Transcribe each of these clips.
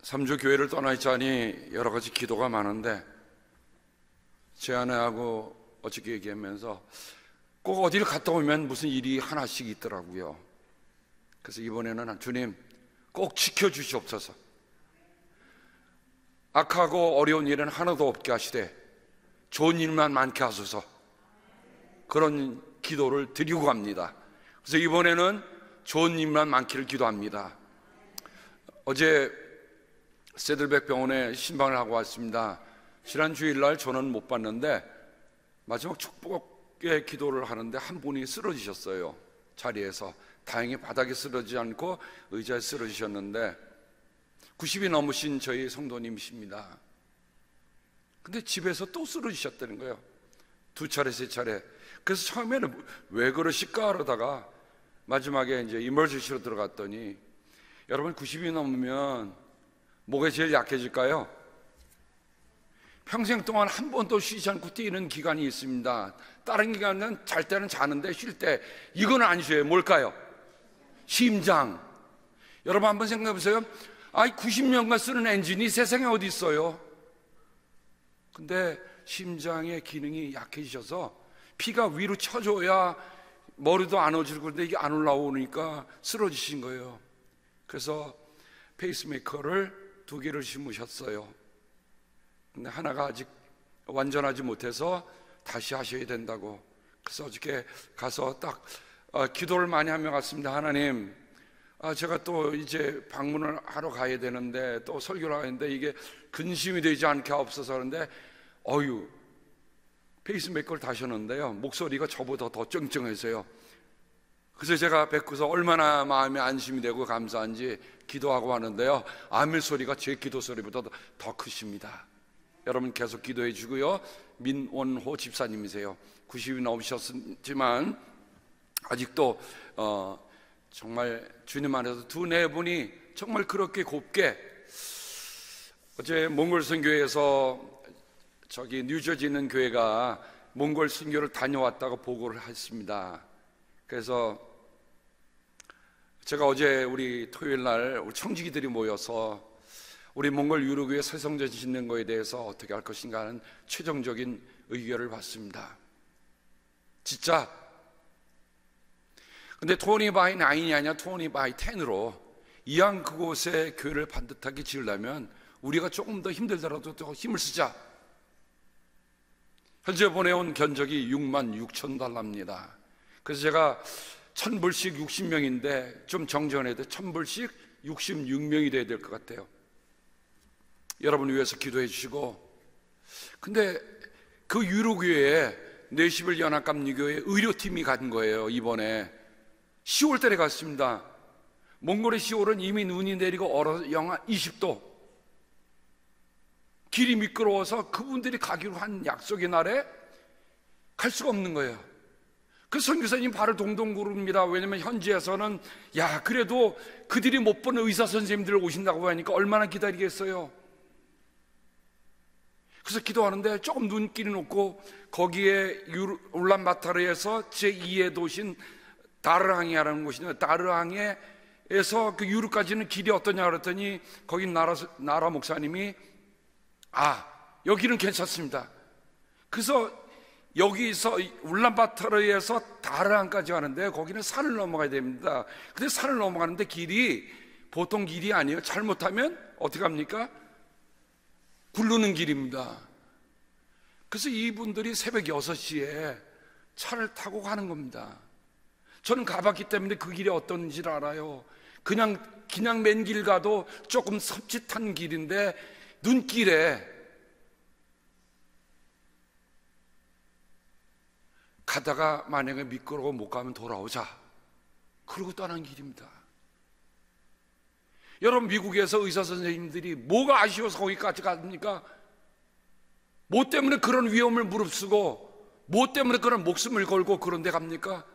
삼주 교회를 떠나 있자니 여러 가지 기도가 많은데 제 아내하고 어저께 얘기하면서 꼭 어디를 갔다 오면 무슨 일이 하나씩 있더라고요. 그래서 이번에는 주님 꼭 지켜주시옵소서. 악하고 어려운 일은 하나도 없게 하시되 좋은 일만 많게 하소서. 그런 기도를 드리고 갑니다. 그래서 이번에는 좋은 일만 많기를 기도합니다. 어제 세들백 병원에 신방을 하고 왔습니다. 지난 주일날 저는 못 봤는데 마지막 축복의 기도를 하는데 한 분이 쓰러지셨어요. 자리에서. 다행히 바닥에 쓰러지지 않고 의자에 쓰러지셨는데 90이 넘으신 저희 성도님이십니다. 근데 집에서 또 쓰러지셨다는 거예요. 2차례 3차례. 그래서 처음에는 왜 그러실까 그러다가 마지막에 이제 이머전시로 들어갔더니, 여러분 90이 넘으면 뭐가 제일 약해질까요? 평생 동안 한 번도 쉬지 않고 뛰는 기간이 있습니다. 다른 기간은 잘 때는 자는데 쉴 때, 이건 안 쉬어요. 뭘까요? 심장. 여러분 한번 생각해 보세요. 90년간 쓰는 엔진이 세상에 어디 있어요? 근데 심장의 기능이 약해지셔서 피가 위로 쳐줘야 머리도 안 어지르고, 그런데 이게 안 올라오니까 쓰러지신 거예요. 그래서 페이스메이커를 2개를 심으셨어요. 근데 하나가 아직 완전하지 못해서 다시 하셔야 된다고. 그래서 어저께 가서 딱 기도를 많이 하며 갔습니다. 하나님, 제가 또 이제 방문을 하러 가야 되는데, 또 설교를 하는데 이게 근심이 되지 않게 하옵소서. 하는데 페이스메이커를 다셨는데요, 목소리가 저보다 더 쩡쩡해서요. 그래서 제가 뵙고서 얼마나 마음이 안심이 되고 감사한지 기도하고 하는데요, 아멘 소리가 제 기도 소리보다 더 크십니다. 여러분 계속 기도해 주고요. 민원호 집사님이세요. 90이 넘으셨지만 아직도 정말 주님 안에서 2-4분이 정말 그렇게 곱게, 어제 몽골 선교에서 저기 뉴저지 있는 교회가 몽골 선교를 다녀왔다고 보고를 했습니다. 그래서 제가 어제 우리 토요일 날 우리 청지기들이 모여서 우리 몽골 유로교회 새성전 짓는 거에 대해서 어떻게 할 것인가 하는 최종적인 의견을 받습니다. 진짜. 근데 20by 9이 아니라 20by 10으로 이왕 그곳에 교회를 반듯하게 지으려면 우리가 조금 더 힘들더라도 더 힘을 쓰자. 현재 보내온 견적이 66,000달러입니다. 그래서 제가 1,000불씩 60명인데 좀 정정해야 돼. 1,000불씩 66명이 돼야 될 것 같아요. 여러분 위해서 기도해 주시고. 근데 그 유로교회에 내시빌 연합감리교회 의료팀이 간 거예요. 이번에 10월 달에 갔습니다. 몽골의 10월은 이미 눈이 내리고 얼어 영하 20도, 길이 미끄러워서 그분들이 가기로 한 약속의 날에 갈 수가 없는 거예요. 그 선교사님 발을 동동 구릅니다. 왜냐면 현지에서는 그래도 그들이 못 본 의사 선생님들 오신다고 하니까 얼마나 기다리겠어요. 그래서 기도하는데 조금 눈길이 높고, 거기에 울란바타르에서 제2의 도시인 다르항이라는 곳인데, 다르항에서 그 유르까지는 길이 어떠냐 그랬더니 거기 나라 목사님이 여기는 괜찮습니다. 그래서 여기서 울란바타르에서 다르항까지 가는데 거기는 산을 넘어가야 됩니다. 근데 산을 넘어가는데 길이 보통 길이 아니에요. 잘못하면 어떻게 합니까? 굴르는 길입니다. 그래서 이분들이 새벽 6시에 차를 타고 가는 겁니다. 저는 가봤기 때문에 그 길이 어떤지를 알아요. 그냥 맨 길 가도 조금 섬찟한 길인데 눈길에 가다가 만약에 미끄러워 못 가면 돌아오자, 그러고 떠난 길입니다. 여러분 미국에서 의사 선생님들이 뭐가 아쉬워서 거기까지 갑니까? 뭐 때문에 그런 위험을 무릅쓰고, 뭐 때문에 그런 목숨을 걸고 그런 데 갑니까?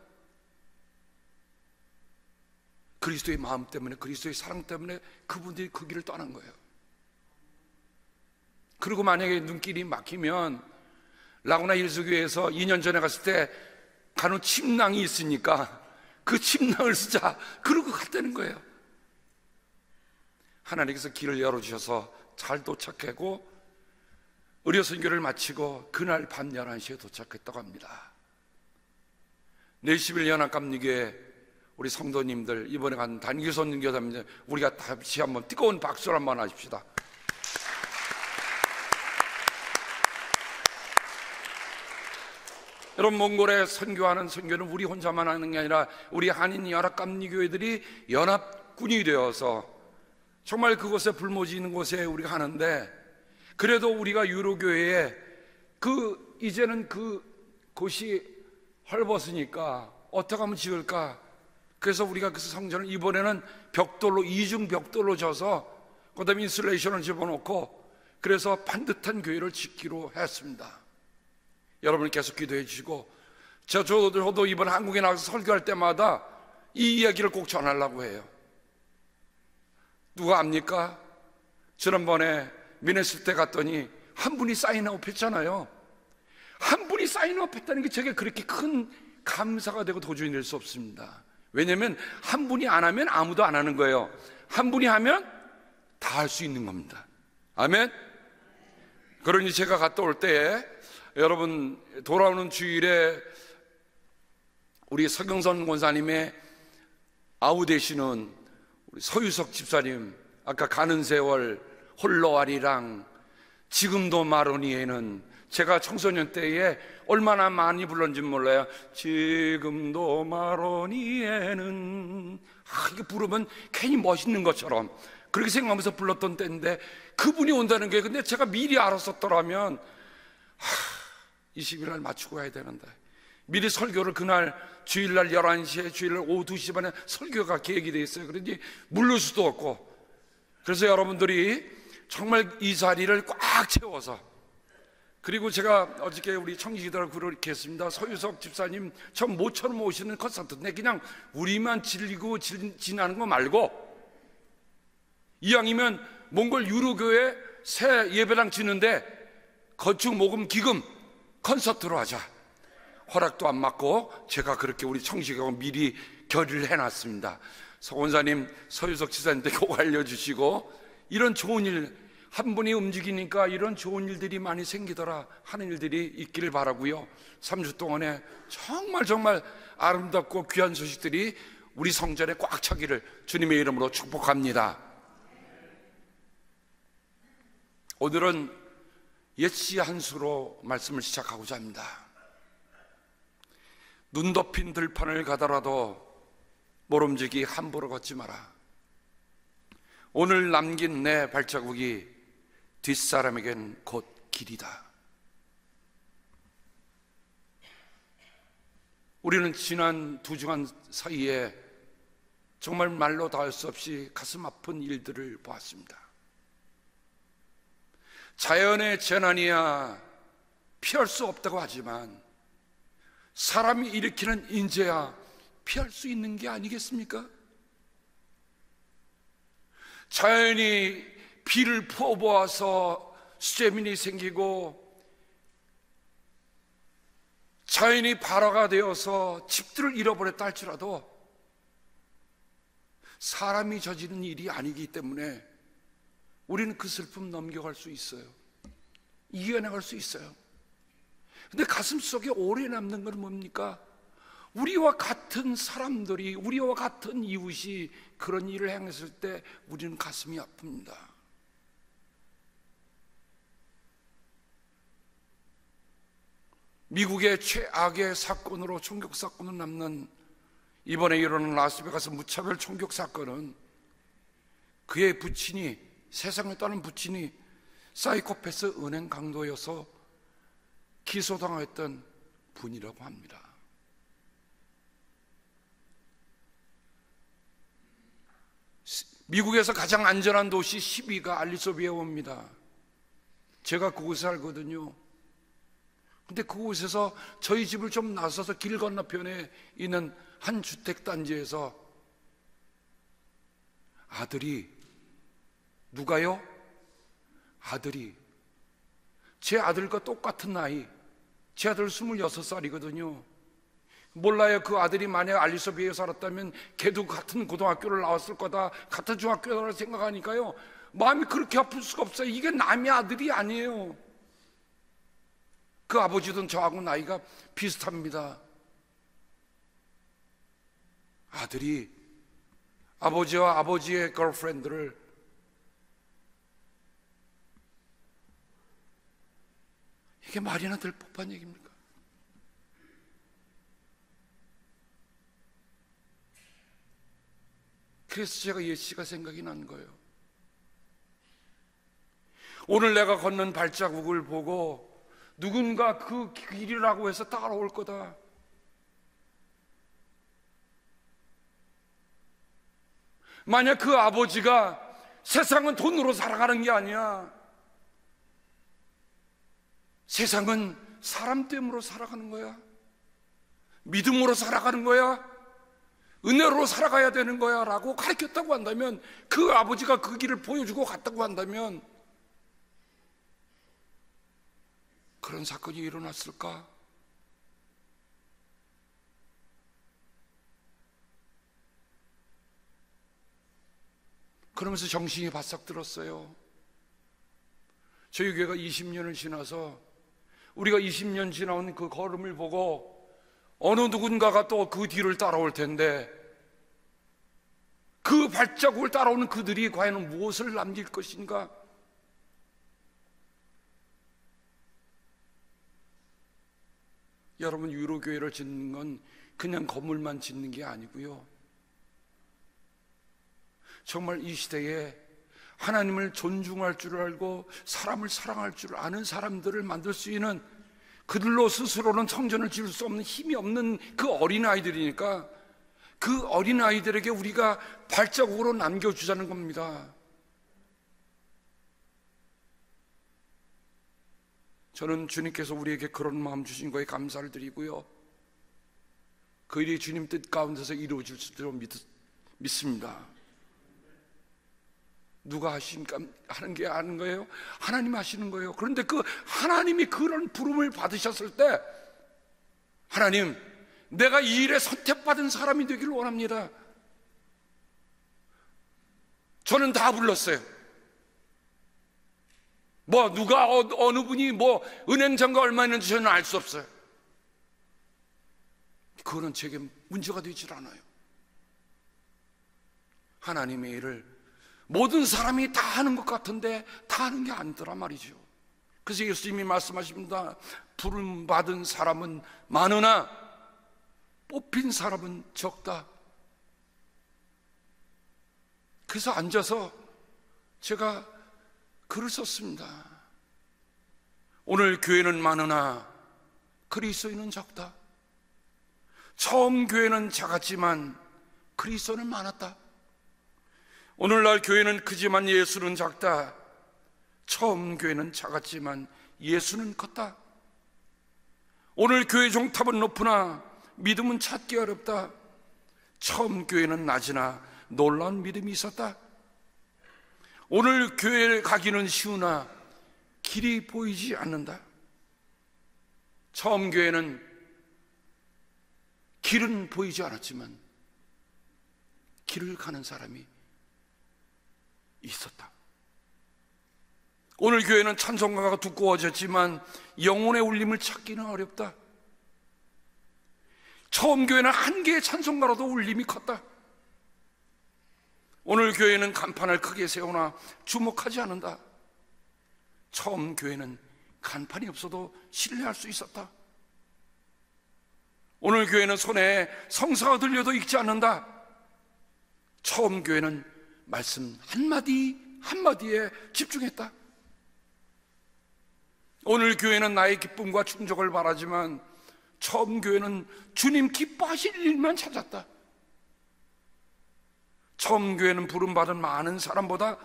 그리스도의 마음 때문에, 그리스도의 사랑 때문에 그분들이 그 길을 떠난 거예요. 그리고 만약에 눈길이 막히면, 라구나 일수교회에서 2년 전에 갔을 때 간혹 침낭이 있으니까 그 침낭을 쓰자, 그러고 갔다는 거예요. 하나님께서 길을 열어주셔서 잘 도착하고 의료 선교를 마치고 그날 밤 11시에 도착했다고 합니다. 40일 연합감리교회 우리 성도님들, 이번에 간 단기 선교사님들, 우리가 다시 한번 뜨거운 박수를 한번 하십시다. 여러분, 몽골에 선교하는 선교는 우리 혼자만 하는 게 아니라 우리 한인 연합감리교회들이 연합군이 되어서 정말 그곳에 불모지 있는 곳에 우리가 하는데, 그래도 우리가 유로교회에 이제는 곳이 헐벗으니까 어떻게 하면 지을까? 그래서 우리가 그 성전을 이번에는 벽돌로, 이중 벽돌로 져서 그다음에 인슐레이션을 집어넣고 그래서 반듯한 교회를 짓기로 했습니다. 여러분 계속 기도해 주시고, 저도 이번 한국에 나가서 설교할 때마다 이 이야기를 꼭 전하려고 해요. 누가 압니까? 지난번에 미네소타 갔더니 한 분이 사인아웃 했잖아요. 한 분이 사인아웃 했다는 게 제게 그렇게 큰 감사가 되고 도저히 낼 수 없습니다. 왜냐하면 한 분이 안 하면 아무도 안 하는 거예요. 한 분이 하면 다 할 수 있는 겁니다. 아멘. 그러니 제가 갔다 올 때에 여러분, 돌아오는 주일에 우리 서경선 권사님의 아우 되시는 우리 서유석 집사님, 아까 가는 세월, 홀로아리랑, 지금도 마로니에는 제가 청소년 때에 얼마나 많이 불렀는지 몰라요. 지금도 마로니에는, 이게 부르면 괜히 멋있는 것처럼 그렇게 생각하면서 불렀던 때인데 그분이 온다는 게, 근데 제가 미리 알았었더라면 20일 날 맞추고 가야 되는데, 미리 설교를 그날 주일날 11시에, 주일날 오후 2시 반에 설교가 계획이 되어 있어요. 그런지 물를 수도 없고, 그래서 여러분들이 정말 이 자리를 꽉 채워서, 그리고 제가 어저께 우리 청지기들 그렇게 했습니다. 서유석 집사님 전 모처럼 오시는 콘서트인데 그냥 우리만 질리고 지나는 거 말고, 이왕이면 몽골 유로교회 새 예배당 짓는데 건축 모금 기금 콘서트로 하자. 허락도 안 받고 제가 그렇게 우리 청지기하고 미리 결의를 해놨습니다. 서 원사님, 서유석 지사님께 꼭 알려주시고, 이런 좋은 일, 한 분이 움직이니까 이런 좋은 일들이 많이 생기더라 하는 일들이 있기를 바라고요. 3주 동안에 정말 아름답고 귀한 소식들이 우리 성전에 꽉 차기를 주님의 이름으로 축복합니다. 오늘은 옛시 한 수로 말씀을 시작하고자 합니다. 눈 덮인 들판을 가더라도 모름지기 함부로 걷지 마라. 오늘 남긴 내 발자국이 뒷사람에겐 곧 길이다. 우리는 지난 2주간 사이에 정말 말로 다 할 수 없이 가슴 아픈 일들을 보았습니다. 자연의 재난이야 피할 수 없다고 하지만 사람이 일으키는 인재야 피할 수 있는 게 아니겠습니까? 자연이 비를 퍼부어서 수재민이 생기고, 자연이 발화가 되어서 집들을 잃어버렸다 할지라도 사람이 저지른 일이 아니기 때문에 우리는 그 슬픔 넘겨갈 수 있어요. 이겨나갈 수 있어요. 근데 가슴속에 오래 남는 건 뭡니까? 우리와 같은 사람들이, 우리와 같은 이웃이 그런 일을 행했을 때 우리는 가슴이 아픕니다. 미국의 최악의 사건으로, 총격 사건으로 남는 이번에 일어난 라스베가스 무차별 총격 사건은 그의 부친이, 세상을 떠난 부친이 사이코패스 은행 강도여서 기소당했던 분이라고 합니다. 미국에서 가장 안전한 도시 10위가 알리소비에오입니다. 제가 그곳에 살거든요. 근데 그곳에서 저희 집을 좀 나서서 길 건너편에 있는 한 주택단지에서 아들이, 누가요? 아들이, 제 아들과 똑같은 나이, 제 아들 26살이거든요. 몰라요. 그 아들이 만약 알리소비에 살았다면 걔도 같은 고등학교를 나왔을 거다, 같은 중학교라고 생각하니까요, 마음이 그렇게 아플 수가 없어요. 이게 남의 아들이 아니에요. 그 아버지도 저하고 나이가 비슷합니다. 아들이 아버지와 아버지의 걸프렌드를 이게 말이나 될 법한 얘기입니까? 그래서 제가 예시가 생각이 난 거예요. 오늘 내가 걷는 발자국을 보고 누군가 그 길이라고 해서 따라올 거다. 만약 그 아버지가 세상은 돈으로 살아가는 게 아니야, 세상은 사람 때문에 살아가는 거야, 믿음으로 살아가는 거야, 은혜로 살아가야 되는 거야 라고 가르쳤다고 한다면, 그 아버지가 그 길을 보여주고 갔다고 한다면 그런 사건이 일어났을까? 그러면서 정신이 바싹 들었어요. 저희 교회가 20년을 지나서 우리가 20년 지나온 그 걸음을 보고 어느 누군가가 또 그 뒤를 따라올 텐데, 그 발자국을 따라오는 그들이 과연 무엇을 남길 것인가? 여러분, 유로교회를 짓는 건 그냥 건물만 짓는 게 아니고요, 정말 이 시대에 하나님을 존중할 줄 알고 사람을 사랑할 줄 아는 사람들을 만들 수 있는, 그들로 스스로는 성전을 지을 수 없는 힘이 없는 그 어린아이들이니까 그 어린아이들에게 우리가 발자국으로 남겨주자는 겁니다. 저는 주님께서 우리에게 그런 마음 주신 거에 감사를 드리고요, 그 일이 주님 뜻 가운데서 이루어질 수 있도록 믿습니다. 누가 하는 게 아는 거예요? 하나님 하시는 거예요. 그런데 그 하나님이 그런 부름을 받으셨을 때, 하나님, 내가 이 일에 선택받은 사람이 되기를 원합니다. 저는 다 불렀어요. 누가 어느 분이 은행장가 얼마 있는지 저는 알 수 없어요. 그거는 제게 문제가 되질 않아요. 하나님의 일을 모든 사람이 다 하는 것 같은데 다 하는 게 아니더라 말이죠. 그래서 예수님이 말씀하십니다. 부름 받은 사람은 많으나 뽑힌 사람은 적다. 그래서 앉아서 제가 글을 썼습니다. 오늘 교회는 많으나 그리스도인은 적다. 처음 교회는 작았지만 그리스도는 많았다. 오늘날 교회는 크지만 예수는 작다. 처음 교회는 작았지만 예수는 컸다. 오늘 교회 종탑은 높으나 믿음은 찾기 어렵다. 처음 교회는 낮으나 놀라운 믿음이 있었다. 오늘 교회에 가기는 쉬우나 길이 보이지 않는다. 처음 교회는 길은 보이지 않았지만 길을 가는 사람이 있었다. 오늘 교회는 찬송가가 두꺼워졌지만 영혼의 울림을 찾기는 어렵다. 처음 교회는 한 개의 찬송가로도 울림이 컸다. 오늘 교회는 간판을 크게 세우나 주목하지 않는다. 처음 교회는 간판이 없어도 신뢰할 수 있었다. 오늘 교회는 손에 성사가 들려도 읽지 않는다. 처음 교회는 말씀 한마디 한마디에 집중했다. 오늘 교회는 나의 기쁨과 충족을 바라지만 처음 교회는 주님 기뻐하실 일만 찾았다. 처음 교회는 부름받은 많은 사람보다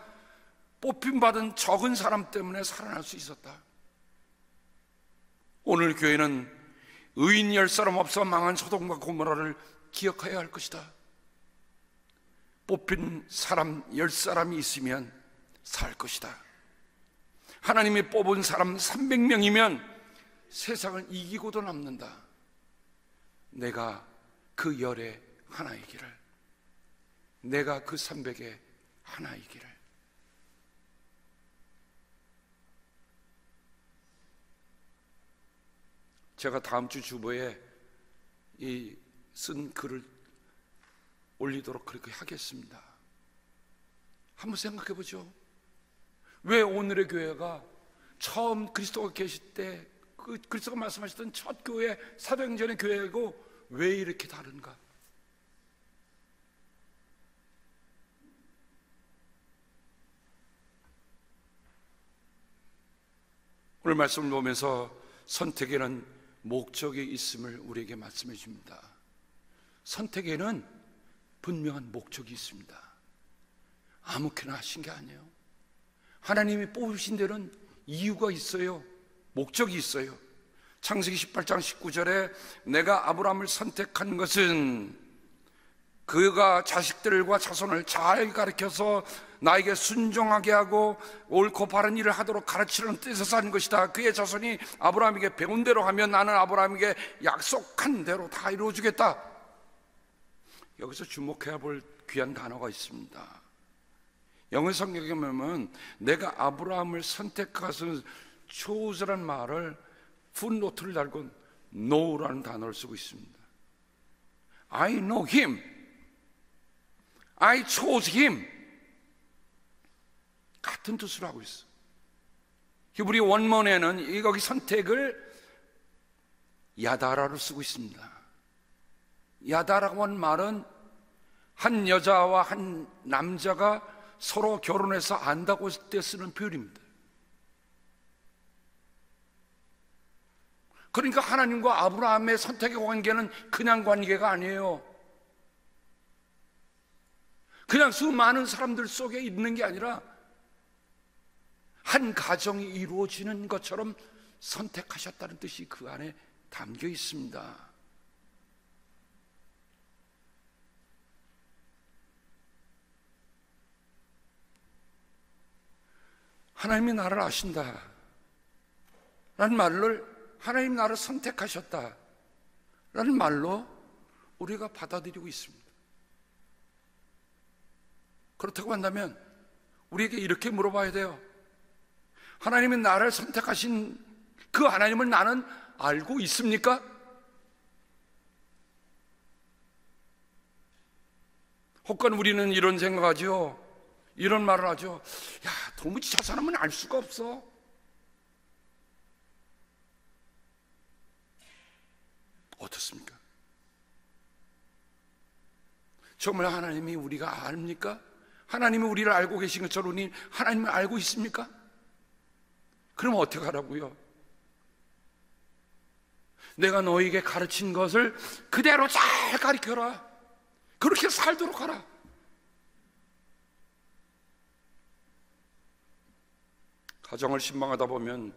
뽑힘받은 적은 사람 때문에 살아날 수 있었다. 오늘 교회는 의인 10사람 없어 망한 소돔과 고모라를 기억해야 할 것이다. 뽑힌 사람 10사람이 있으면 살 것이다. 하나님이 뽑은 사람 300명이면 세상을 이기고도 남는다. 내가 그 열의 하나이기를, 내가 그 300의 하나이기를. 제가 다음 주 주보에 이 쓴 글을 올리도록 그렇게 하겠습니다. 한번 생각해 보죠. 왜 오늘의 교회가 처음 그리스도가 계실 때 그 그리스도가 말씀하셨던 첫 교회, 사도행전의 교회고 왜 이렇게 다른가? 오늘 말씀을 보면서 선택에는 목적이 있음을 우리에게 말씀해 줍니다. 선택에는 분명한 목적이 있습니다. 아무렇게나 하신 게 아니에요. 하나님이 뽑으신 데는 이유가 있어요. 목적이 있어요. 창세기 18장 19절에 내가 아브라함을 선택한 것은 그가 자식들과 자손을 잘 가르쳐서 나에게 순종하게 하고 옳고 바른 일을 하도록 가르치려는 뜻에서 한 것이다. 그의 자손이 아브라함에게 배운 대로 하면 나는 아브라함에게 약속한 대로 다 이루어주겠다. 여기서 주목해야 볼 귀한 단어가 있습니다. 영어 성경에 보면 내가 아브라함을 선택하신 chose란 말을 풋노트를 달고 know라는 단어를 쓰고 있습니다. I know him, I chose him, 같은 뜻으로 하고 있어. 히브리 원문에는 여기 선택을 야다라로 쓰고 있습니다. 야다라고 하는 말은 한 여자와 한 남자가 서로 결혼해서 안다고 할 때 쓰는 표현입니다. 그러니까 하나님과 아브라함의 선택의 관계는 그냥 관계가 아니에요. 그냥 수많은 사람들 속에 있는 게 아니라 한 가정이 이루어지는 것처럼 선택하셨다는 뜻이 그 안에 담겨 있습니다. 하나님이 나를 아신다 라는 말을, 하나님 나를 선택하셨다 라는 말로 우리가 받아들이고 있습니다. 그렇다고 한다면 우리에게 이렇게 물어봐야 돼요. 하나님이 나를 선택하신 그 하나님을 나는 알고 있습니까? 혹은 우리는 이런 생각하죠. 이런 말을 하죠. 야, 도무지 저 사람은 알 수가 없어. 어떻습니까? 정말 하나님이 우리가 압니까? 하나님이 우리를 알고 계신 것처럼 우리 하나님을 알고 있습니까? 그럼 어떻게 하라고요? 내가 너에게 가르친 것을 그대로 잘 가르쳐라. 그렇게 살도록 하라. 가정을 신방하다 보면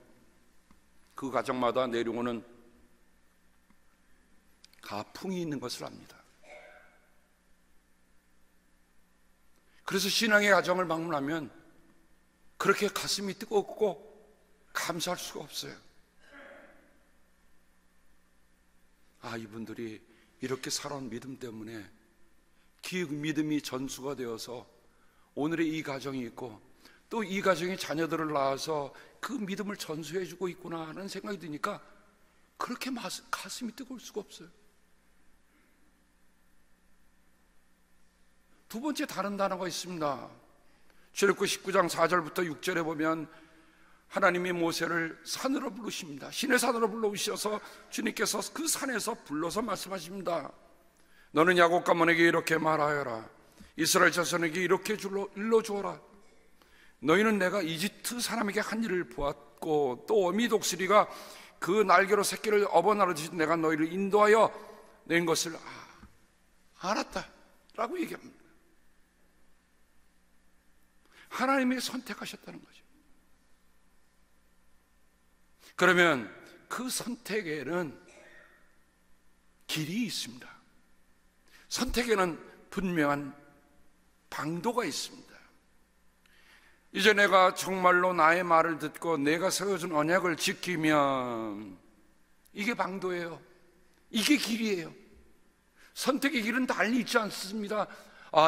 그 가정마다 내려오는 가풍이 있는 것을 압니다. 그래서 신앙의 가정을 방문하면 그렇게 가슴이 뜨겁고 감사할 수가 없어요. 아, 이분들이 이렇게 살아온 믿음 때문에 그 믿음이 전수가 되어서 오늘의 이 가정이 있고 또 이 가정의 자녀들을 낳아서 그 믿음을 전수해주고 있구나 하는 생각이 드니까 그렇게 가슴이 뜨거울 수가 없어요. 두 번째 다른 단어가 있습니다. 출애굽기 19장 4절부터 6절에 보면 하나님이 모세를 산으로 부르십니다. 신의 산으로 불러오셔서 주님께서 그 산에서 불러서 말씀하십니다. 너는 야곱 가문에게 이렇게 말하여라. 이스라엘 자손에게 이렇게 일러주어라. 너희는 내가 이집트 사람에게 한 일을 보았고 또 어미 독수리가 그 날개로 새끼를 업어나르듯이 내가 너희를 인도하여 낸 것을 알았다 라고 얘기합니다. 하나님이 선택하셨다는 거죠. 그러면 그 선택에는 길이 있습니다. 선택에는 분명한 방도가 있습니다. 이제 내가 정말로 나의 말을 듣고 내가 세워준 언약을 지키면 이게 방도예요. 이게 길이에요. 선택의 길은 달리 있지 않습니다.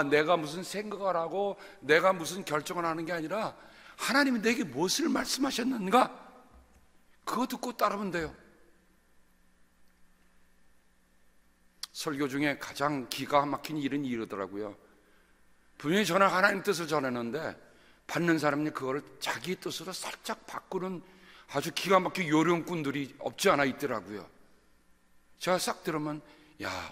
내가 무슨 생각을 하고 내가 무슨 결정을 하는 게 아니라 하나님이 내게 무엇을 말씀하셨는가, 그거 듣고 따르면 돼요. 설교 중에 가장 기가 막힌 일은 이러더라고요. 분명히 저는 하나님 뜻을 전했는데 받는 사람이 그거를 자기 뜻으로 살짝 바꾸는 아주 기가 막힌 요령꾼들이 없지 않아 있더라고요. 제가 싹 들으면,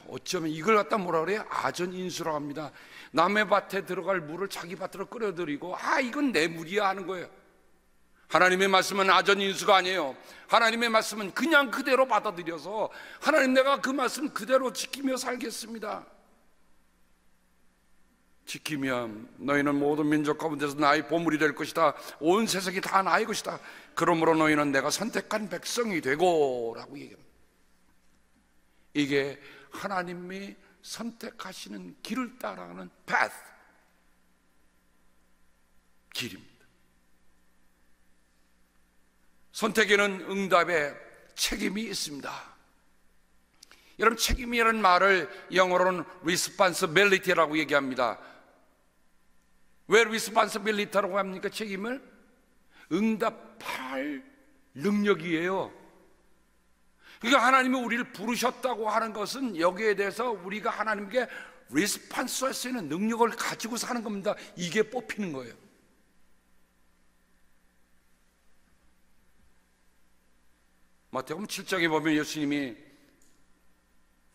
어쩌면 이걸 갖다 뭐라 그래요? 아전인수라고 합니다. 남의 밭에 들어갈 물을 자기 밭으로 끌어들이고, 이건 내 물이야 하는 거예요. 하나님의 말씀은 아전인수가 아니에요. 하나님의 말씀은 그냥 그대로 받아들여서, 하나님, 내가 그 말씀 그대로 지키며 살겠습니다. 지키면 너희는 모든 민족 가운데서 나의 보물이 될 것이다. 온 세상이 다 나의 것이다. 그러므로 너희는 내가 선택한 백성이 되고 라고 얘기합니다. 이게 하나님이 선택하시는 길을 따라가는 path, 길입니다. 선택에는 응답에 책임이 있습니다. 여러분, 책임이라는 말을 영어로는 responsibility라고 얘기합니다. 왜 responsibility라고 합니까? 책임을? 응답할 능력이에요. 그러니까 하나님이 우리를 부르셨다고 하는 것은 여기에 대해서 우리가 하나님께 리스폰스할 수 있는 능력을 가지고 사는 겁니다. 이게 뽑히는 거예요. 마태복음 7장에 보면 예수님이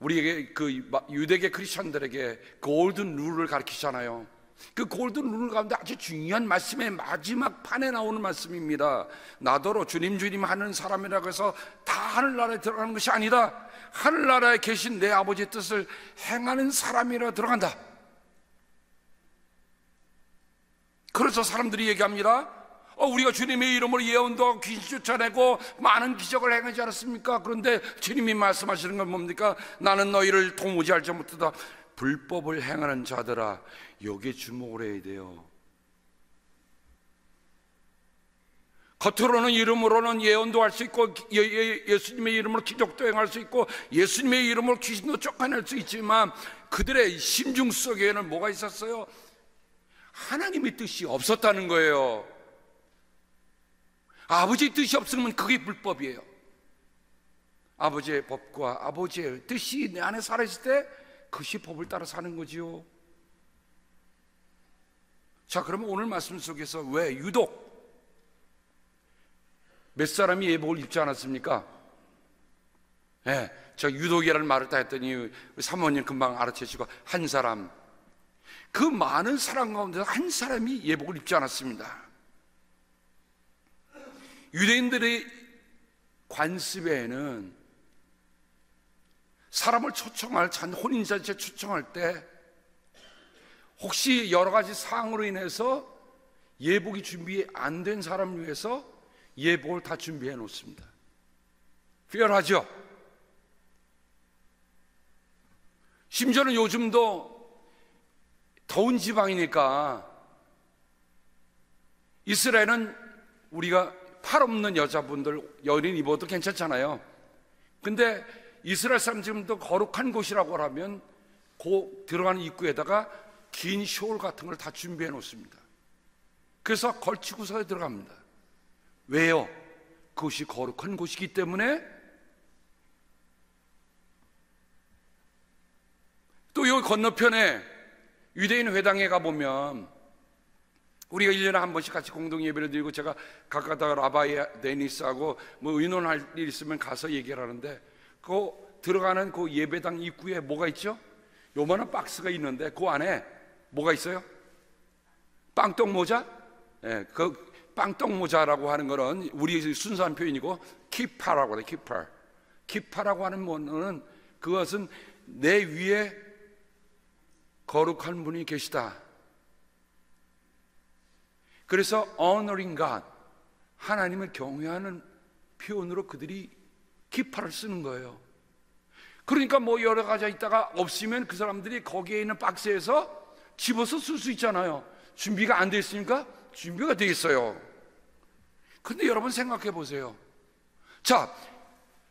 우리에게 그 유대계 크리스천들에게 골든 룰을 가르치잖아요. 그 골든 룰 가운데 아주 중요한 말씀의 마지막 판에 나오는 말씀입니다. 나더러 주님 주님 하는 사람이라고 해서 다 하늘나라에 들어가는 것이 아니다. 하늘나라에 계신 내 아버지의 뜻을 행하는 사람이라 들어간다. 그래서 사람들이 얘기합니다. 우리가 주님의 이름으로 예언도 하고 귀신 쫓아내고 많은 기적을 행하지 않았습니까? 그런데 주님이 말씀하시는 건 뭡니까? 나는 너희를 도무지 알지 못하다. 불법을 행하는 자들아, 여기에 주목을 해야 돼요. 겉으로는 이름으로는 예언도 할 수 있고 예수님의 이름으로 기적도 행할 수 있고 예수님의 이름으로 귀신도 쫓아낼 수 있지만 그들의 심중 속에는 뭐가 있었어요? 하나님의 뜻이 없었다는 거예요. 아버지의 뜻이 없으면 그게 불법이에요. 아버지의 법과 아버지의 뜻이 내 안에 살아있을 때 그것이 법을 따라 사는 거지요. 자, 그러면 오늘 말씀 속에서 왜 유독 몇 사람이 예복을 입지 않았습니까? 저 유독이라는 말을 다 했더니 사모님 금방 알아채시고, 한 사람, 그 많은 사람 가운데서 한 사람이 예복을 입지 않았습니다. 유대인들의 관습에는 사람을 초청할, 혼인잔치에 초청할 때 혹시 여러 가지 사항으로 인해서 예복이 준비 안 된 사람을 위해서 예복을 다 준비해 놓습니다. 피어나죠? 심지어는 요즘도 더운 지방이니까 이스라엘은 우리가 팔 없는 여자분들 여린 입어도 괜찮잖아요. 근데 이스라엘 사람 지금도 거룩한 곳이라고 하면 그 들어가는 입구에다가 긴 숄 같은 걸 다 준비해 놓습니다. 그래서 걸치고서 들어갑니다. 왜요? 그것이 거룩한 곳이기 때문에. 또 여기 건너편에 유대인 회당에 가보면 우리가 1년에 한 번씩 같이 공동 예배를 드리고 제가 가까다가 라바이 데니스하고 뭐 의논할 일 있으면 가서 얘기를 하는데 그 들어가는 그 예배당 입구에 뭐가 있죠? 요만한 박스가 있는데 그 안에 뭐가 있어요? 빵떡 모자? 그 빵떡 모자라고 하는 거는 우리 순수한 표현이고 키파라고 해요. 키파라고 하는 뭐는 그것은 내 위에 거룩한 분이 계시다. 그래서 honoring God, 하나님을 경외하는 표현으로 그들이 키파를 쓰는 거예요. 그러니까 뭐 여러 가지 있다가 없으면 그 사람들이 거기에 있는 박스에서 집어서 쓸 수 있잖아요. 준비가 안 돼 있으니까 준비가 돼 있어요. 근데 여러분 생각해 보세요. 자,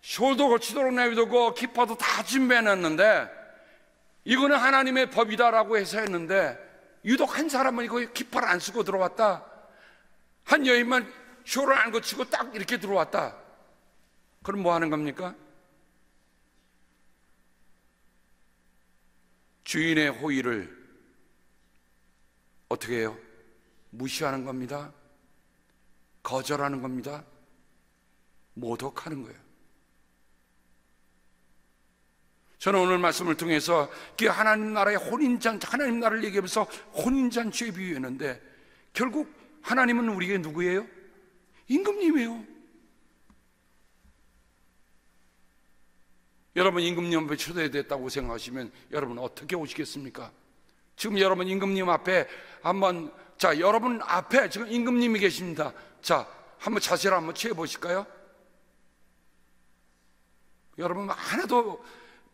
숄도 걸치도록 내비두고 키파도 다 준비해 놨는데 이거는 하나님의 법이다라고 해서 했는데 유독 한 사람은 이거 깃발 안 쓰고 들어왔다. 한 여인만 쇼를 안 거치고 딱 이렇게 들어왔다. 그럼 뭐 하는 겁니까? 주인의 호의를 어떻게 해요? 무시하는 겁니다. 거절하는 겁니다. 모독하는 거예요. 저는 오늘 말씀을 통해서 하나님 나라의 혼인잔치, 하나님 나라를 얘기하면서 혼인잔치에 비유했는데 결국 하나님은 우리에게 누구예요? 임금님이에요. 여러분 임금님 앞에 초대됐다고 생각하시면 여러분 어떻게 오시겠습니까? 지금 여러분 임금님 앞에 한번, 자, 여러분 앞에 지금 임금님이 계십니다. 자, 한번 자세를 한번 취해 보실까요? 여러분 하나도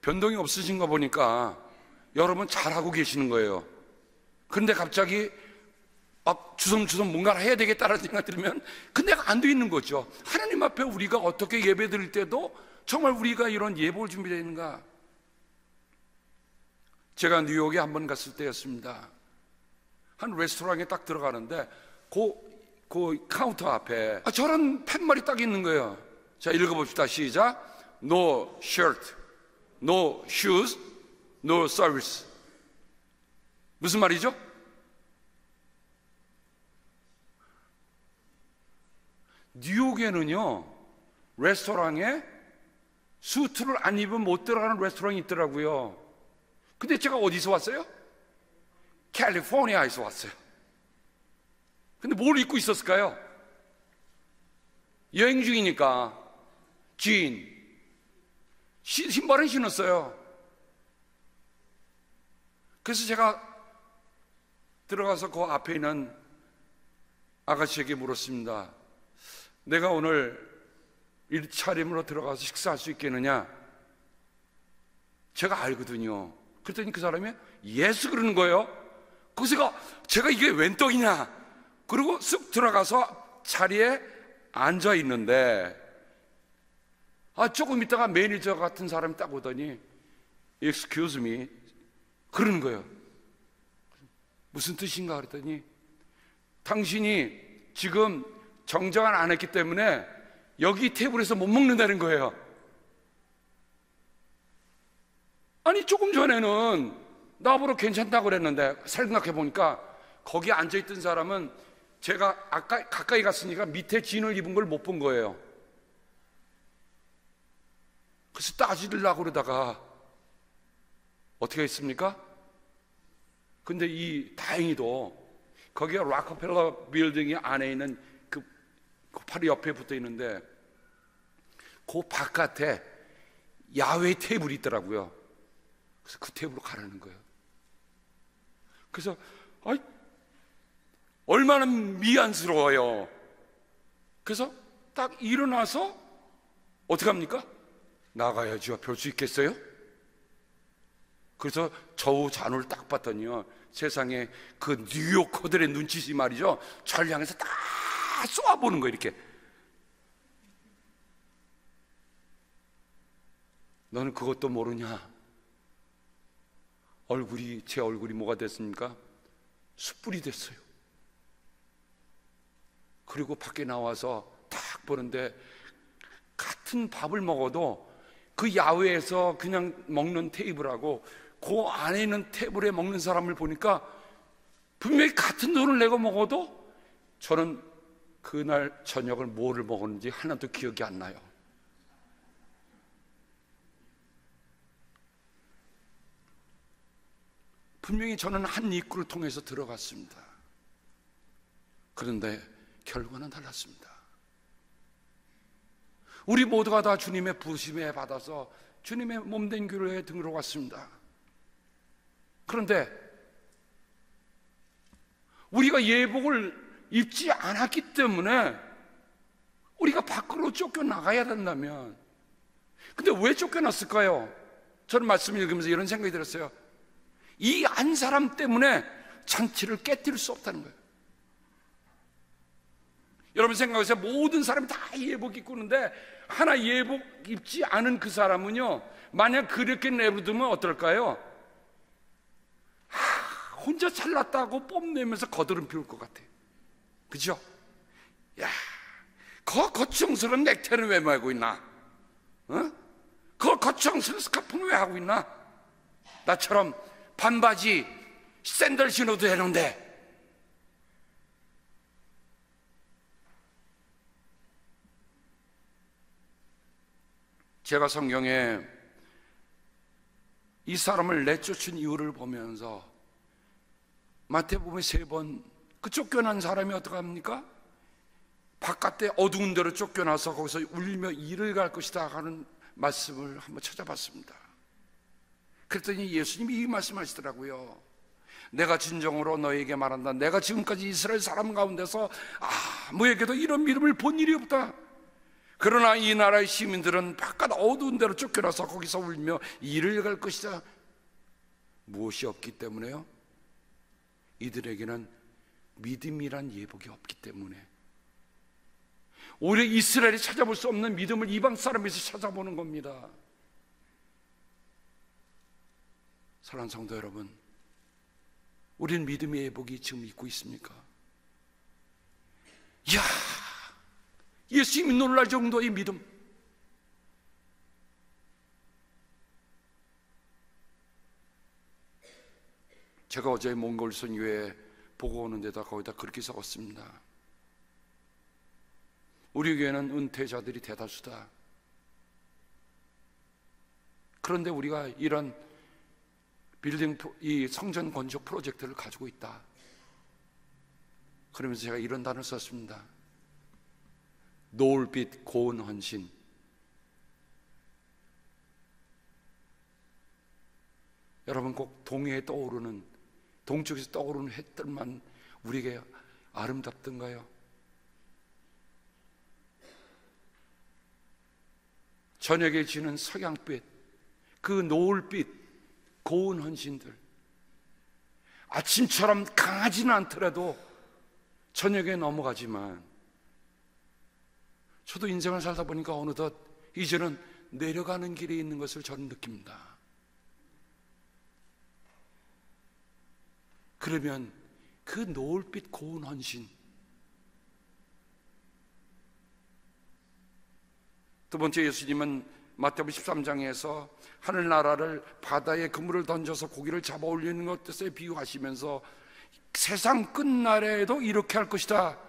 변동이 없으신 거 보니까 여러분 잘하고 계시는 거예요. 그런데 갑자기 주섬주섬 뭔가를 해야 되겠다는 생각 들으면 근데 안 돼 있는 거죠. 하나님 앞에 우리가 어떻게 예배 드릴 때도 정말 우리가 이런 예복을 준비되어 있는가? 제가 뉴욕에 한 번 갔을 때였습니다. 한 레스토랑에 딱 들어가는데 그 카운터 앞에 저런 팻말이 딱 있는 거예요. 자, 읽어봅시다. 시작. No shirt, no shoes, no service. 무슨 말이죠? 뉴욕에는요 레스토랑에 수트를 안 입으면 못 들어가는 레스토랑이 있더라고요. 근데 제가 어디서 왔어요? 캘리포니아에서 왔어요. 근데 뭘 입고 있었을까요? 여행 중이니까 신발은 신었어요. 그래서 제가 들어가서 그 앞에 있는 아가씨에게 물었습니다. 내가 오늘 일차림으로 들어가서 식사할 수 있겠느냐? 제가 알거든요. 그랬더니 그 사람이 예스 그러는 거예요. 그래서 제가 이게 웬 떡이냐? 그리고 쓱 들어가서 자리에 앉아 있는데 조금 있다가 매니저 같은 사람이 딱 오더니 Excuse me 그러는 거예요. 무슨 뜻인가 그랬더니 당신이 지금 정정을 안 했기 때문에 여기 테이블에서 못 먹는다는 거예요. 아니 조금 전에는 나보러 괜찮다고 그랬는데 생각해 보니까 거기 앉아있던 사람은 제가 아까 가까이 갔으니까 밑에 진을 입은 걸 못 본 거예요. 그래서 따지려고 그러다가 어떻게 했습니까? 근데 다행히도 거기가 락커펠러 빌딩이 안에 있는 그 바로 옆에 붙어 있는데 그 바깥에 야외 테이블이 있더라고요. 그래서 그 테이블로 가라는 거예요. 그래서 얼마나 미안스러워요. 그래서 딱 일어나서 어떻게 합니까? 나가야죠. 별 수 있겠어요? 그래서 저우 잔을 딱 봤더니요 세상에 그 뉴요커들의 눈짓이 말이죠 저를 향해서 다 쏘아보는 거예요. 이렇게. 너는 그것도 모르냐? 제 얼굴이 뭐가 됐습니까? 숯불이 됐어요. 그리고 밖에 나와서 딱 보는데 같은 밥을 먹어도 그 야외에서 그냥 먹는 테이블하고 그 안에 있는 테이블에 먹는 사람을 보니까 분명히 같은 돈을 내고 먹어도 저는 그날 저녁을 뭐를 먹었는지 하나도 기억이 안 나요. 분명히 저는 한 입구를 통해서 들어갔습니다. 그런데 결과는 달랐습니다. 우리 모두가 다 주님의 부심에 받아서 주님의 몸된 교회에 등록했습니다. 그런데 우리가 예복을 입지 않았기 때문에 우리가 밖으로 쫓겨나가야 된다면, 근데 왜 쫓겨났을까요? 저는 말씀을 읽으면서 이런 생각이 들었어요. 이 한 사람 때문에 잔치를 깨뜨릴 수 없다는 거예요. 여러분 생각하세요. 모든 사람이 다 예복 입고 있는데 하나 예복 입지 않은 그 사람은요, 만약 그렇게 내버려두면 어떨까요? 혼자 잘났다고 뽐내면서 거드름 피울 것 같아. 그죠? 야, 그 거추장스러운 넥타이는 왜 메고 있나? 그 거추장스러운 스카프는 왜 하고 있나? 나처럼 반바지 샌들 신어도 되는데. 제가 성경에 이 사람을 내쫓은 이유를 보면서 마태복음 3번 그 쫓겨난 사람이 어떡합니까? 바깥에 어두운 데로 쫓겨나서 거기서 울며 이를 갈 것이다 하는 말씀을 한번 찾아봤습니다. 그랬더니 예수님이 이 말씀하시더라고요. 내가 진정으로 너에게 말한다. 내가 지금까지 이스라엘 사람 가운데서 아무에게도 이런 믿음을 본 일이 없다. 그러나 이 나라의 시민들은 바깥 어두운 데로 쫓겨나서 거기서 울며 이를 갈 것이다. 무엇이 없기 때문에요? 이들에게는 믿음이란 예복이 없기 때문에. 오히려 이스라엘이 찾아볼 수 없는 믿음을 이방 사람에서 찾아보는 겁니다. 사랑하는 성도 여러분, 우리는 믿음의 예복이 지금 있고 있습니까? 이야, 예수님이 놀랄 정도의 믿음. 제가 어제 몽골 선교회 보고 오는 데다 거기다 그렇게 적었습니다. 우리 교회는 은퇴자들이 대다수다. 그런데 우리가 이런 이 성전 건축 프로젝트를 가지고 있다. 그러면서 제가 이런 단어를 썼습니다. 노을빛 고운 헌신. 여러분, 꼭 동해에 떠오르는, 동쪽에서 떠오르는 햇들만 우리에게 아름답던가요? 저녁에 지는 석양빛, 그 노을빛 고운 헌신들, 아침처럼 강하지는 않더라도 저녁에 넘어가지만, 저도 인생을 살다 보니까 어느덧 이제는 내려가는 길에 있는 것을 저는 느낍니다. 그러면 그 노을빛 고운 헌신, 두 번째, 예수님은 마태복음 13장에서 하늘나라를 바다에 그물을 던져서 고기를 잡아 올리는 것에 비유하시면서 세상 끝날에도 이렇게 할 것이다.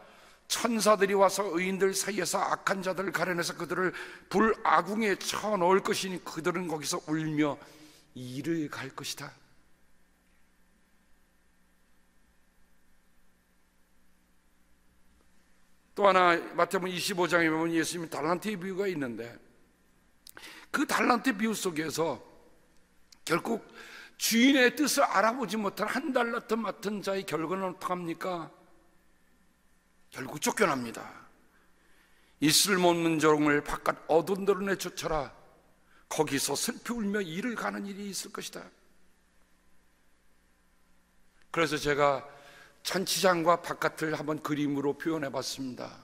천사들이 와서 의인들 사이에서 악한 자들을 가려내서 그들을 불아궁에 쳐넣을 것이니 그들은 거기서 울며 이를 갈 것이다. 또 하나 마태복음 25장에 보면 예수님이 달란트의 비유가 있는데, 그 달란트 비유 속에서 결국 주인의 뜻을 알아보지 못한 한 달란트 맡은 자의 결과는 어떡합니까? 결국 쫓겨납니다. 이 쓸모없는 종을 바깥 어두운 데로 내쫓아라. 거기서 슬피 울며 이를 가는 일이 있을 것이다. 그래서 제가 잔치장과 바깥을 한번 그림으로 표현해 봤습니다.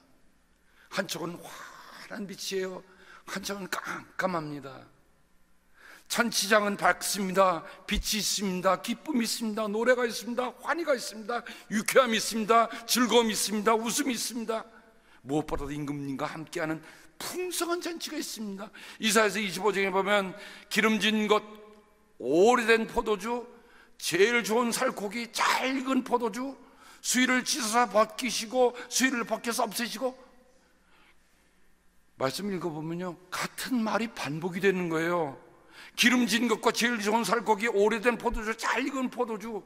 한쪽은 환한 빛이에요. 한쪽은 깜깜합니다. 잔치장은 밝습니다. 빛이 있습니다. 기쁨이 있습니다. 노래가 있습니다. 환희가 있습니다. 유쾌함이 있습니다. 즐거움이 있습니다. 웃음이 있습니다. 무엇보다도 임금님과 함께하는 풍성한 잔치가 있습니다. 이사야서 25장에 보면 기름진 것, 오래된 포도주, 제일 좋은 살코기, 잘 익은 포도주, 수위를 찢어서 벗기시고 수위를 벗겨서 없애시고, 말씀 읽어보면요, 같은 말이 반복이 되는 거예요. 기름진 것과 제일 좋은 살코기, 오래된 포도주, 잘 익은 포도주,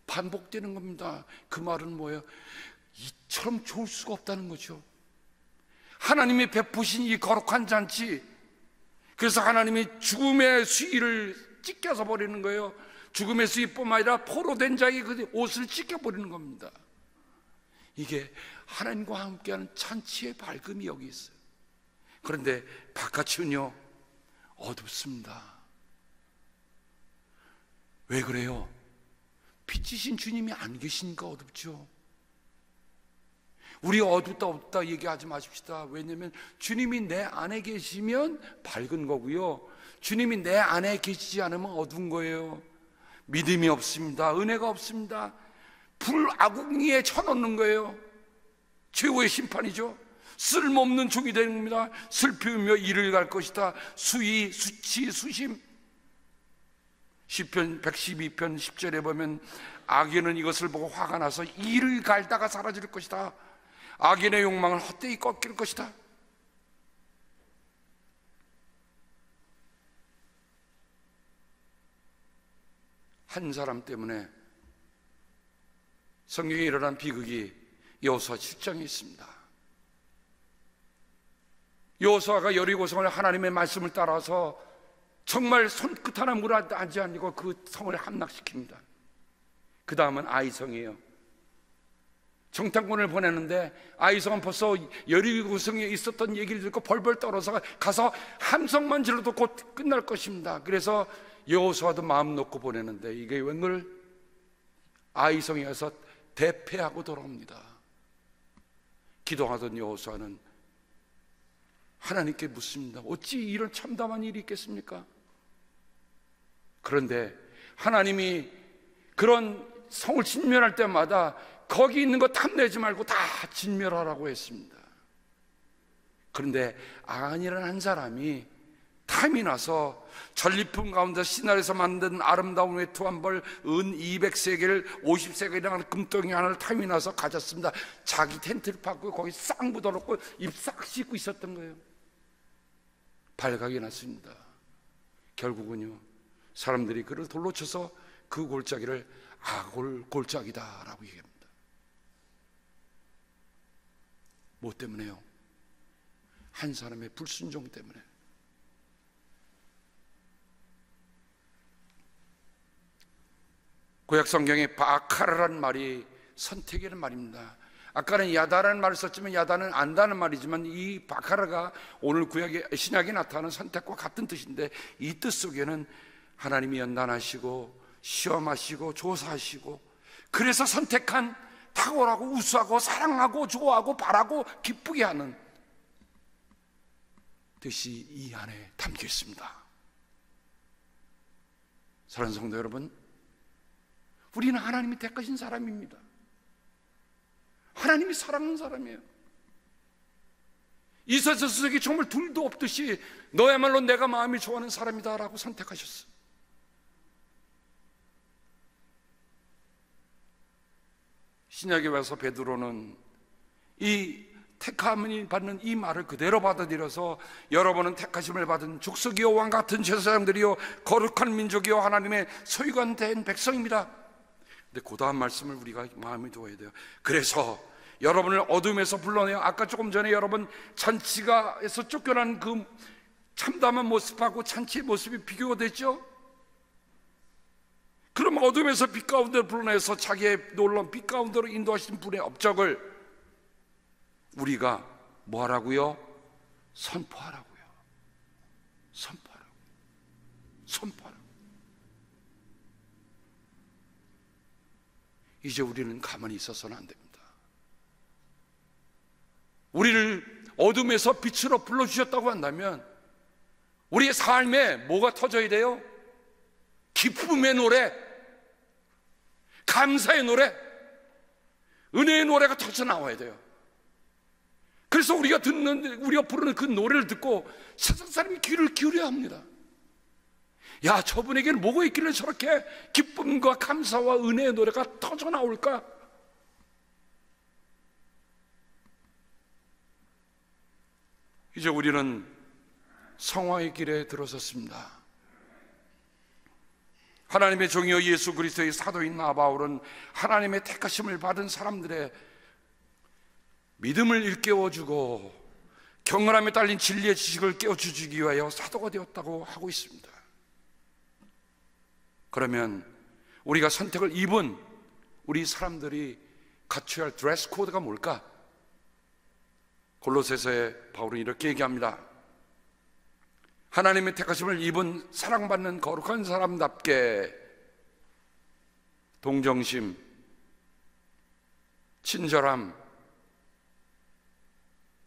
반복되는 겁니다. 그 말은 뭐예요? 이처럼 좋을 수가 없다는 거죠. 하나님이 베푸신 이 거룩한 잔치, 그래서 하나님이 죽음의 수위를 찢겨서 버리는 거예요. 죽음의 수위뿐만 아니라 포로된 자의 그 옷을 찢겨버리는 겁니다. 이게 하나님과 함께하는 잔치의 밝음이 여기 있어요. 그런데 바깥은요, 어둡습니다. 왜 그래요? 빛이신 주님이 안 계시니까 어둡죠. 우리 어둡다 어둡다 얘기하지 마십시다. 왜냐하면 주님이 내 안에 계시면 밝은 거고요, 주님이 내 안에 계시지 않으면 어두운 거예요. 믿음이 없습니다. 은혜가 없습니다. 불아궁이에 쳐놓는 거예요. 최후의 심판이죠. 쓸모없는 종이 되는 겁니다. 슬피우며 이를 갈 것이다. 수의, 수치, 수심. 시편 112편 10절에 보면 악인은 이것을 보고 화가 나서 이를 갈다가 사라질 것이다. 악인의 욕망은 헛되이 꺾일 것이다. 한 사람 때문에 성경에 일어난 비극이 여호수아 7장에 있습니다. 여호수아가 여리고성을 하나님의 말씀을 따라서 정말 손끝 하나 무라하지 않고 그 성을 함락시킵니다. 그 다음은 아이성이에요. 정탐꾼을 보내는데 아이성은 벌써 여리고성에 있었던 얘기를 듣고 벌벌 떨어서 가서 함성만 질러도 곧 끝날 것입니다. 그래서 여호수아도 마음 놓고 보내는데 이게 웬걸 아이성에 가서 대패하고 돌아옵니다. 기도하던 여호수아는 하나님께 묻습니다. 어찌 이런 참담한 일이 있겠습니까? 그런데 하나님이 그런 성을 진멸할 때마다 거기 있는 거 탐내지 말고 다 진멸하라고 했습니다. 그런데 아간이라는 한 사람이 탐이 나서 전리품 가운데 시날에서 만든 아름다운 외투 한 벌, 은 200세겔, 50세겔이라는 금덩이 하나를 탐이 나서 가졌습니다. 자기 텐트를 파고 거기 싹 묻어놓고 입 싹 씻고 있었던 거예요. 발각이 났습니다. 결국은요, 사람들이 그를 돌로 쳐서 그 골짜기를 아골 골짜기다라고 얘기합니다. 뭐 때문에요? 한 사람의 불순종 때문에. 구약 성경에 바카라라는 말이 선택이라는 말입니다. 아까는 야다라는 말을 썼지만 야다는 안다는 말이지만 이 바카라가 오늘 구약의 신약에 나타나는 선택과 같은 뜻인데 이 뜻 속에는 하나님이 연단하시고 시험하시고 조사하시고 그래서 선택한 탁월하고 우수하고 사랑하고 좋아하고 바라고 기쁘게 하는 뜻이 이 안에 담겨 있습니다. 사랑하는 성도 여러분, 우리는 하나님이 택하신 사람입니다. 하나님이 사랑하는 사람이에요. 이사야서에 정말 둘도 없듯이 너야말로 내가 마음이 좋아하는 사람이다 라고 선택하셨어요. 신약에 와서 베드로는 이 택함이 받는 이 말을 그대로 받아들여서 여러분은 택하심을 받은 족속이요 왕 같은 제사장들이요 거룩한 민족이요 하나님의 소유관 된 백성입니다. 근데 그 다음 말씀을 우리가 마음에 두어야 돼요. 그래서 여러분을 어둠에서 불러내어 아까 조금 전에 여러분 잔치가에서 쫓겨난 그 참담한 모습하고 잔치의 모습이 비교가 됐죠? 그럼 어둠에서 빛 가운데로 불러내서 자기의 놀라운 빛 가운데로 인도하신 분의 업적을 우리가 뭐 하라고요? 선포하라고요. 선포하라고요. 선포하라고요. 이제 우리는 가만히 있어서는 안 됩니다. 우리를 어둠에서 빛으로 불러주셨다고 한다면 우리의 삶에 뭐가 터져야 돼요? 기쁨의 노래, 감사의 노래, 은혜의 노래가 터져 나와야 돼요. 그래서 우리가 부르는 그 노래를 듣고 세상 사람이 귀를 기울여야 합니다. 야, 저분에게는 뭐가 있길래 저렇게 기쁨과 감사와 은혜의 노래가 터져 나올까? 이제 우리는 성화의 길에 들어섰습니다. 하나님의 종이요 예수 그리스도의 사도인 바울은 하나님의 택하심을 받은 사람들의 믿음을 일깨워주고 경건함에 딸린 진리의 지식을 깨워주기 위하여 사도가 되었다고 하고 있습니다. 그러면 우리가 선택을 입은 우리 사람들이 갖춰야 할 드레스 코드가 뭘까? 골로새서에 바울은 이렇게 얘기합니다. 하나님의 택하심을 입은 사랑받는 거룩한 사람답게 동정심, 친절함,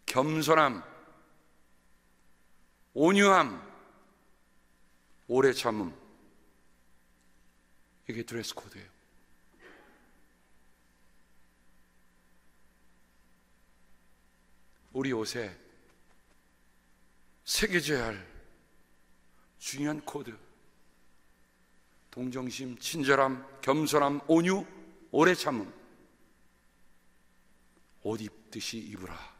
겸손함, 온유함, 오래 참음, 이게 드레스 코드예요. 우리 옷에 새겨져야 할 중요한 코드, 동정심, 친절함, 겸손함, 온유, 오래 참음. 옷 입듯이 입으라.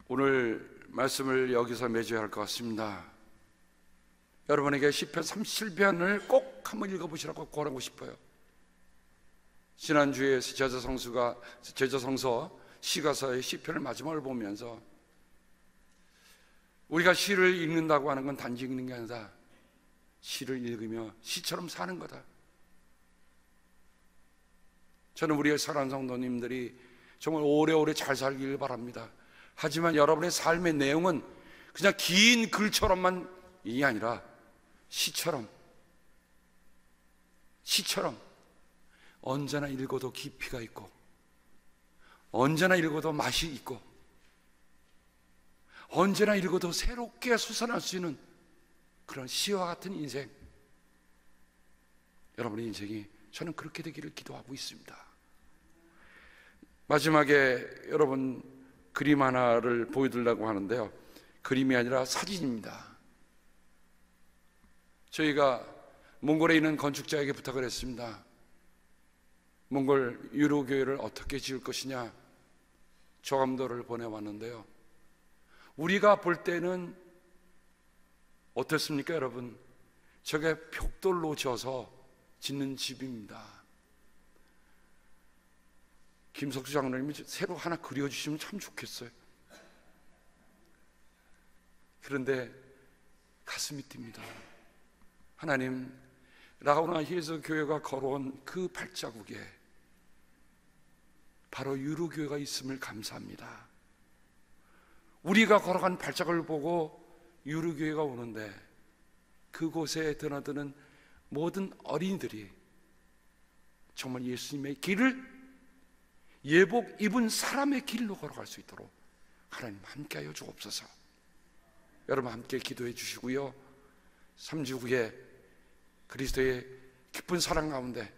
오늘 말씀을 여기서 맺어야 할 것 같습니다. 여러분에게 시편 37편을 꼭 한번 읽어보시라고 권하고 싶어요. 지난주에 제자성서 시가서의 시편을 마지막을 보면서 우리가 시를 읽는다고 하는 건 단지 읽는 게 아니라 시를 읽으며 시처럼 사는 거다. 저는 우리의 사랑하는 성도님들이 정말 오래오래 잘 살기를 바랍니다. 하지만 여러분의 삶의 내용은 그냥 긴 글처럼만 이 아니라 시처럼 언제나 읽어도 깊이가 있고 언제나 읽어도 맛이 있고 언제나 읽어도 새롭게 솟아날 수 있는 그런 시와 같은 인생, 여러분의 인생이 저는 그렇게 되기를 기도하고 있습니다. 마지막에 여러분 그림 하나를 보여드리려고 하는데요, 그림이 아니라 사진입니다. 저희가 몽골에 있는 건축자에게 부탁을 했습니다. 몽골 유로교회를 어떻게 지을 것이냐 조감도를 보내왔는데요, 우리가 볼 때는 어떻습니까 여러분? 저게 벽돌로 져서 짓는 집입니다. 김석수 장로님이 새로 하나 그려주시면 참 좋겠어요. 그런데 가슴이 뜁니다. 하나님, 라우나 히에서 교회가 걸어온 그 발자국에 바로 유로교회가 있음을 감사합니다. 우리가 걸어간 발자국을 보고 유로교회가 오는데 그곳에 드나드는 모든 어린이들이 정말 예수님의 길을 예복 입은 사람의 길로 걸어갈 수 있도록 하나님 함께하여 주옵소서. 여러분 함께 기도해 주시고요, 3주 후에 그리스도의 기쁜 사랑 가운데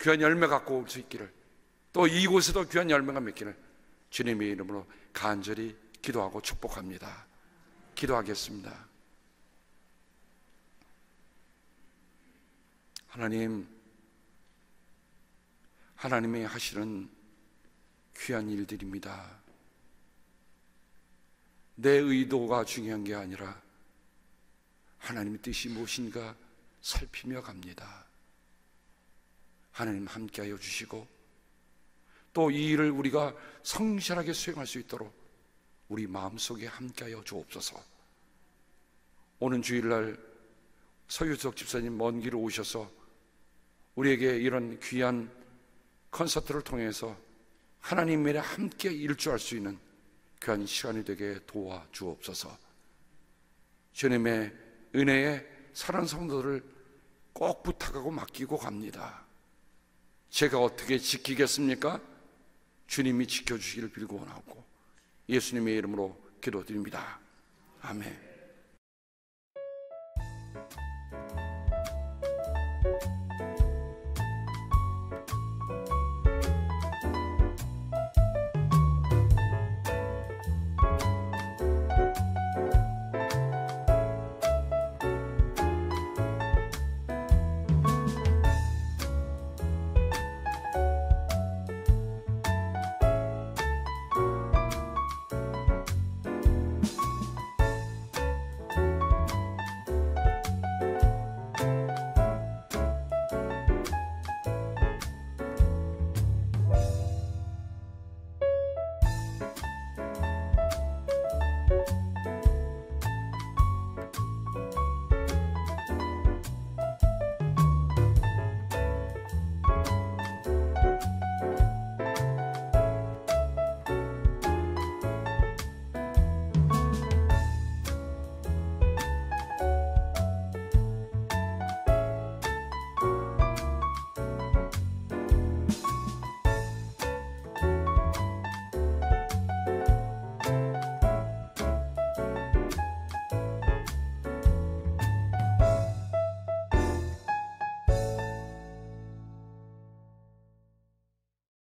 귀한 열매 갖고 올 수 있기를, 또 이곳에도 귀한 열매가 맺기를 주님의 이름으로 간절히 기도하고 축복합니다. 기도하겠습니다. 하나님, 하나님이 하시는 귀한 일들입니다. 내 의도가 중요한 게 아니라 하나님의 뜻이 무엇인가 살피며 갑니다. 하나님 함께하여 주시고 또 이 일을 우리가 성실하게 수행할 수 있도록 우리 마음속에 함께하여 주옵소서. 오는 주일날 서유석 집사님 먼 길을 오셔서 우리에게 이런 귀한 콘서트를 통해서 하나님 일에 함께 일조할 수 있는 귀한 시간이 되게 도와주옵소서. 주님의 은혜에 사랑하는 성도들을 꼭 부탁하고 맡기고 갑니다. 제가 어떻게 지키겠습니까? 주님이 지켜주시기를 빌고 원하고 예수님의 이름으로 기도드립니다. 아멘.